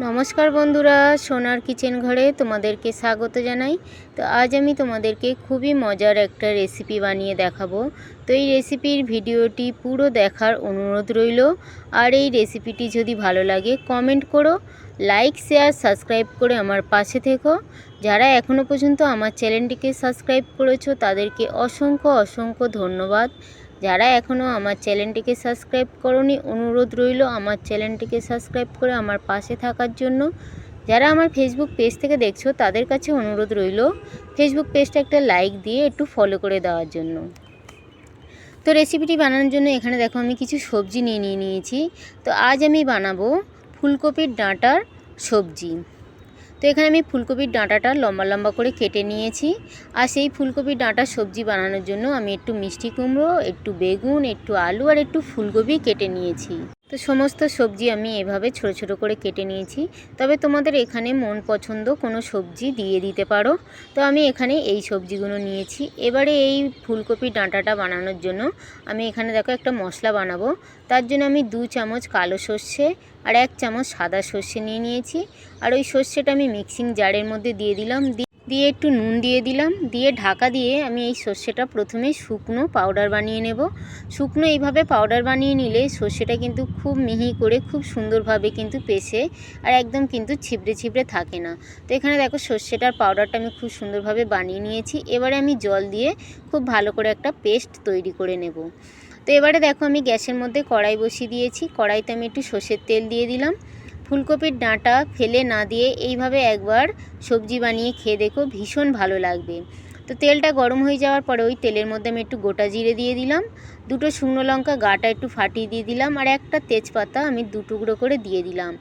নমস্কার বন্ধুরা, সোনার কিচেন ঘরে তোমাদেরকে স্বাগত জানাই। তো আজ আমি তোমাদেরকে খুবই মজার একটা রেসিপি বানিয়ে দেখাবো। তো এই রেসিপির ভিডিওটি পুরো দেখার অনুরোধ রইল। আর এই রেসিপিটি যদি ভালো লাগে কমেন্ট করো, লাইক শেয়ার সাবস্ক্রাইব করে আমার পাশে থেকো। যারা এখনও পর্যন্ত আমার চ্যানেলটিকে সাবস্ক্রাইব করেছো তাদেরকে অসংখ্য অসংখ্য ধন্যবাদ। যারা এখনও আমার চ্যানেলটিকে সাবস্ক্রাইব করোনি, অনুরোধ রইল আমার চ্যানেলটিকে সাবস্ক্রাইব করে আমার পাশে থাকার জন্য। যারা আমার ফেসবুক পেজ থেকে দেখছো তাদের কাছে অনুরোধ রইল ফেসবুক পেজটা একটা লাইক দিয়ে একটু ফলো করে দেওয়ার জন্য। তো রেসিপিটি বানানোর জন্য এখানে দেখো আমি কিছু সবজি নিয়ে নিয়েছি। তো আজ আমি বানাবো ফুলকপির ডাঁটার সবজি। তো এখানে আমি ফুলকপির ডাঁটাটা লম্বা লম্বা করে কেটে নিয়েছি। আর সেই ফুলকপির ডাঁটার সবজি বানানোর জন্য আমি একটু মিষ্টি কুমড়ো, একটু বেগুন, একটু আলু আর একটু ফুলকপি কেটে নিয়েছি। তো সমস্ত সবজি আমি এভাবে ছোট ছোট করে কেটে নিয়েছি। তবে তোমাদের এখানে মন পছন্দ কোনো সবজি দিয়ে দিতে পারো। তো আমি এখানে এই সবজিগুলো নিয়েছি। এবারে এই ফুলকপির ডাঁটাটা বানানোর জন্য আমি এখানে দেখো একটা মশলা বানাবো। তার জন্য আমি 2 চামচ কালো সর্ষে আর 1 চামচ সাদা সর্ষে নিয়েছি। আর ওই সর্ষেটা আমি মিক্সিং জারের মধ্যে দিয়ে দিলাম, দিয়ে একটু নুন দিয়ে দিলাম, দিয়ে ঢাকা দিয়ে আমি এই সর্ষেটা প্রথমে শুকনো পাউডার বানিয়ে নেব। শুকনো এইভাবে পাউডার বানিয়ে নিলে সর্ষেটা কিন্তু খুব মিহি করে খুব সুন্দরভাবে কিন্তু পেশে আর একদম কিন্তু ছিবড়ে ছিবড়ে থাকে না। তো এখানে দেখো সর্ষেটার পাউডারটা আমি খুব সুন্দরভাবে বানিয়ে নিয়েছি। এবারে আমি জল দিয়ে খুব ভালো করে একটা পেস্ট তৈরি করে নেব। তো এবারে দেখো আমি গ্যাসের মধ্যে কড়াই বসিয়ে দিয়েছি। কড়াইতে আমি একটু সর্ষের তেল দিয়ে দিলাম। ফুলকপির ডাঁটা ফেলে না দিয়ে এইভাবে একবার সবজি বানিয়ে খেয়ে দেখো, ভীষণ ভালো লাগবে। তো তেলটা গরম হয়ে যাওয়ার পরে ওই তেলের মধ্যে আমি একটু গোটা জিরে দিয়ে দিলাম, 2টো শুকনো লঙ্কা গাটা একটু ফাটিয়ে দিয়ে দিলাম, আর একটা তেজপাতা আমি 2 টুকরো করে দিয়ে দিলাম।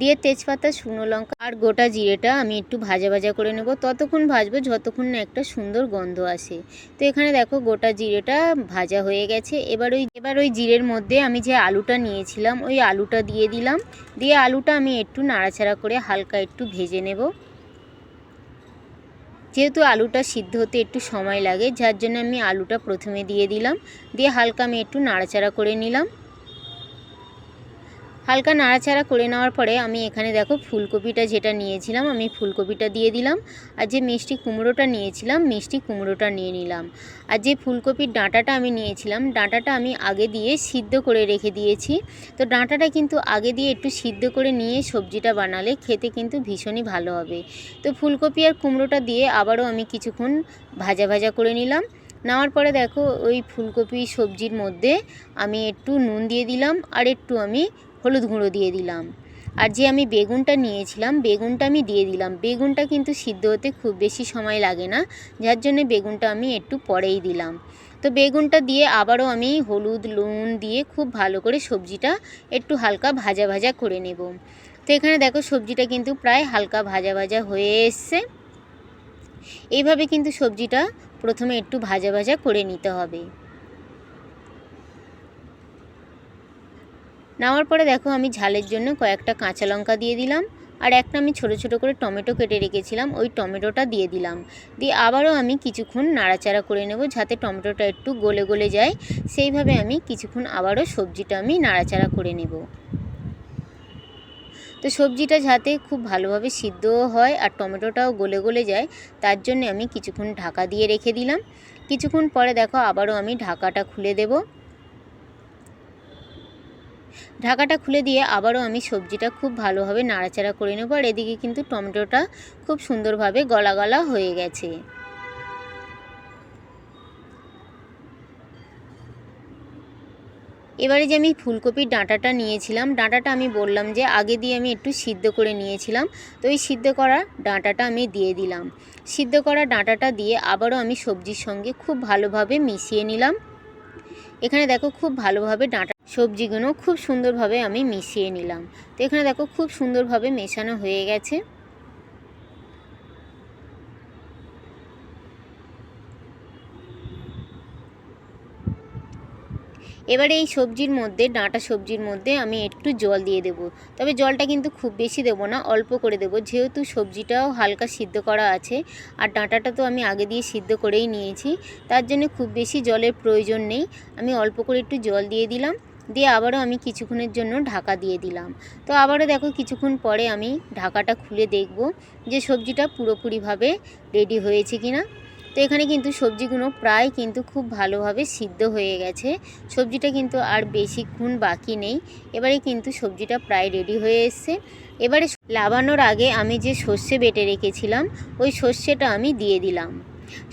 দিয়ে তেজপাতা, শুকনো লঙ্কা আর গোটা জিরেটা আমি একটু ভাজা ভাজা করে নেব। ততক্ষণ ভাজবো যতক্ষণ না একটা সুন্দর গন্ধ আসে। তো এখানে দেখো গোটা জিরেটা ভাজা হয়ে গেছে। এবার ওই জিরের মধ্যে আমি যে আলুটা নিয়েছিলাম ওই আলুটা দিয়ে দিলাম। দিয়ে আলুটা আমি একটু নাড়াচাড়া করে হালকা একটু ভেজে নেব। যেহেতু আলুটা সিদ্ধ হতে একটু সময় লাগে, যার জন্য আমি আলুটা প্রথমে দিয়ে দিলাম। দিয়ে হালকা আমি একটু নাড়াচাড়া করে নিলাম। হালকা নাড়াচাড়া করে নেওয়ার পরে আমি এখানে দেখো ফুলকপিটা যেটা নিয়েছিলাম আমি ফুলকপিটা দিয়ে দিলাম। আর যে মিষ্টি কুমড়োটা নিয়েছিলাম মিষ্টি কুমড়োটা নিয়ে নিলাম। আর যে ফুলকপির ডাঁটাটা আমি নিয়েছিলাম ডাঁটাটা আমি আগে দিয়ে সিদ্ধ করে রেখে দিয়েছি। তো ডাঁটাটা কিন্তু আগে দিয়ে একটু সিদ্ধ করে নিয়ে সবজিটা বানালে খেতে কিন্তু ভীষণই ভালো হবে। তো ফুলকপি আর কুমড়োটা দিয়ে আবারও আমি কিছুক্ষণ ভাজা ভাজা করে নিলাম। নেওয়ার পরে দেখো ওই ফুলকপি সবজির মধ্যে আমি একটু নুন দিয়ে দিলাম আর একটু আমি হলুদ গুঁড়ো দিয়ে দিলাম। আর যে আমি বেগুনটা নিয়েছিলাম বেগুনটা আমি দিয়ে দিলাম। বেগুনটা কিন্তু সিদ্ধ হতে খুব বেশি সময় লাগে না, যার জন্য বেগুনটা আমি একটু পরেই দিলাম। তো বেগুনটা দিয়ে আবারও আমি হলুদ নুন দিয়ে খুব ভালো করে সবজিটা একটু হালকা ভাজা ভাজা করে নেব। তো এখানে দেখো সবজিটা কিন্তু প্রায় হালকা ভাজা ভাজা হয়ে এসছে। এইভাবে কিন্তু সবজিটা প্রথমে একটু ভাজা ভাজা করে নিতে হবে। নেওয়ার পরে দেখো আমি ঝালের জন্য কয়েকটা কাঁচা লঙ্কা দিয়ে দিলাম। আর একটা আমি ছোট ছোট করে টমেটো কেটে রেখেছিলাম ওই টমেটোটা দিয়ে দিলাম। দিয়ে আবারও আমি কিছুক্ষণ নাড়াচাড়া করে নেব যাতে টমেটোটা একটু গলে গলে যায়। সেইভাবে আমি কিছুক্ষণ আবারও সবজিটা আমি নাড়াচাড়া করে নেব। তো সবজিটা যাতে খুব ভালোভাবে সিদ্ধও হয় আর টমেটোটাও গলে গলে যায় তার জন্য আমি কিছুক্ষণ ঢাকা দিয়ে রেখে দিলাম। কিছুক্ষণ পরে দেখো আবারও আমি ঢাকাটা খুলে দেব। ঢাকাটা খুলে দিয়ে আবারও আমি সবজিটা খুব ভালোভাবে নাড়াচাড়া করে নেব। আর এদিকে কিন্তু টমেটোটা খুব সুন্দরভাবে গলা গলা হয়ে গেছে। এবারে যে আমি ফুলকপির ডাঁটাটা নিয়েছিলাম ডাঁটাটা আমি বললাম যে আগে দিয়ে আমি একটু সিদ্ধ করে নিয়েছিলাম। তো ওই সিদ্ধ করা ডাঁটাটা আমি দিয়ে দিলাম। সিদ্ধ করা ডাঁটাটা দিয়ে আবারও আমি সবজির সঙ্গে খুব ভালোভাবে মিশিয়ে নিলাম। এখানে দেখো খুব ভালোভাবে ডাঁটা সবজিগুলো খুব সুন্দরভাবে আমি মিশিয়ে নিলাম। তো এখানে দেখো খুব সুন্দরভাবে মেশানো হয়ে গেছে। এবারে এই সবজির মধ্যে ডাঁটা সবজির মধ্যে আমি একটু জল দিয়ে দেব। তবে জলটা কিন্তু খুব বেশি দেব না, অল্প করে দেব, যেহেতু সবজিটাও হালকা সিদ্ধ করা আছে আর ডাঁটাটা তো আমি আগে দিয়ে সিদ্ধ করেই নিয়েছি, তার জন্য খুব বেশি জলের প্রয়োজন নেই। আমি অল্প করে একটু জল দিয়ে দিলাম। দিয়ে আবারও আমি কিছুক্ষণের জন্য ঢাকা দিয়ে দিলাম। তো আবারও দেখো কিছুক্ষণ পরে আমি ঢাকাটা খুলে দেখব যে সবজিটা পুরোপুরিভাবে রেডি হয়েছে কিনা। তো এখানে কিন্তু সবজিগুলো প্রায় কিন্তু খুব ভালোভাবে সিদ্ধ হয়ে গেছে। সবজিটা কিন্তু আর বেশিক্ষণ বাকি নেই। এবারে কিন্তু সবজিটা প্রায় রেডি হয়ে এসছে। এবারে নামানোর আগে আমি যে সর্ষে বেটে রেখেছিলাম ওই সর্ষেটা আমি দিয়ে দিলাম।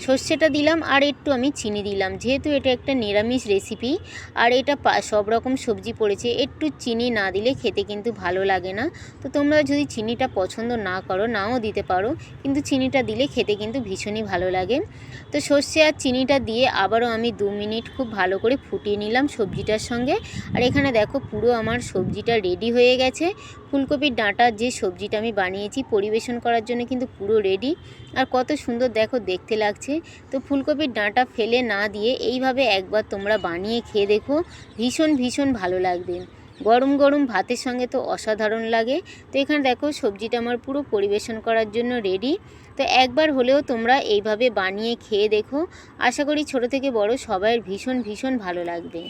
সর্ষেটা দিলাম আর একটু আমি চিনি দিলাম, যেহেতু এটা একটা নিরামিষ রেসিপি আর এটা সব রকম সবজি পড়েছে, একটু চিনি না দিলে খেতে কিন্তু ভালো লাগে না। তো তোমরা যদি চিনিটা পছন্দ না করো নাও দিতে পারো, কিন্তু চিনিটা দিলে খেতে কিন্তু ভীষণই ভালো লাগে। তো সর্ষে আর চিনিটা দিয়ে আবারও আমি 2 মিনিট খুব ভালো করে ফুটিয়ে নিলাম সবজিটার সঙ্গে। আর এখানে দেখো পুরো আমার সবজিটা রেডি হয়ে গেছে। ফুলকপির ডাঁটার যে সবজিটা আমি বানিয়েছি পরিবেশন করার জন্য কিন্তু পুরো রেডি। আর কত সুন্দর দেখো দেখতে লাগছে। তো ফুলকপির ডাঁটা ফেলে না দিয়ে এইভাবে একবার তোমরা বানিয়ে খেয়ে দেখো, ভীষণ ভীষণ ভালো লাগবে। গরম গরম ভাতের সঙ্গে তো অসাধারণ লাগে। তো এখানে দেখো সবজিটা আমার পুরো পরিবেশন করার জন্য রেডি। তো একবার হলেও তোমরা এইভাবে বানিয়ে খেয়ে দেখো, আশা করি ছোট থেকে বড় সবাইয়ের ভীষণ ভীষণ ভালো লাগবে।